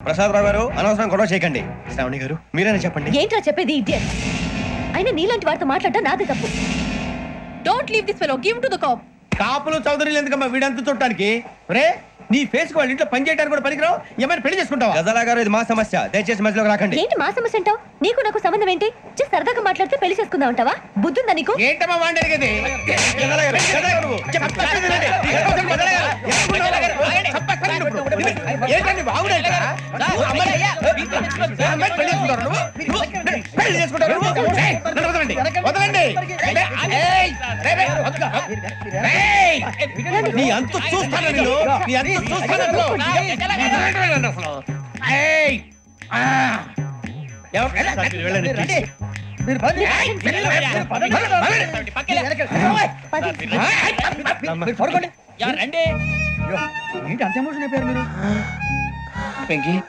ప్రసాద్ రావు గారు అనవసరం గొడవ చేయకండి. శ్రావణి గారు మీరైనా చెప్పండి. ఏంట్రా చెప్పేది ఇడియట్? అయినా నీలాంటి వారితో మాట్లాడటం నాదే తప్పు. Don't leave this fellow, give to the cop. కాపులు చౌదరులు ఎందుకమ్మా వీడంతా చూడటానికి? రే నీ ఫేస్ వాళ్ళ ఇంట్లో పని చేయడానికి కూడా పనికిరావు. ఏమైనా పెళ్లి చేసుకుంటావా? గజాలా గారు ఇది మా సమస్య, దయచేసి మధ్యలోకి రాకండి. ఏంటి మా సమస్య అంటావు? నీకు నాకు సంబంధం ఏంటి? జస్ట్ సరదాగా మాట్లాడితే పెళ్లి చేసుకుందాం అంటావా? బుద్ధుందా నీకు? ఏంటమ్మా వాడి అడిగేది? గజాలా గారు, గజాలా గారు నువ్వు. ఏంటండి బాగుండేట? పెళ్లి చేసుకుంటారు నువ్వు? పెళ్లి చేసుకుంటారు నువ్వు? ఏయ్, నన్ను వదలండి, వదలండి. నీ అంత చూస్తాను నేను, నీ అంత చూస్తాను అసలు. ఏయ్, ఆ. వెళ్ళండి, please. మీరు పదండి. పది. ఏంటి అంత ఎమోషన్ అయిపోయారు మీరు?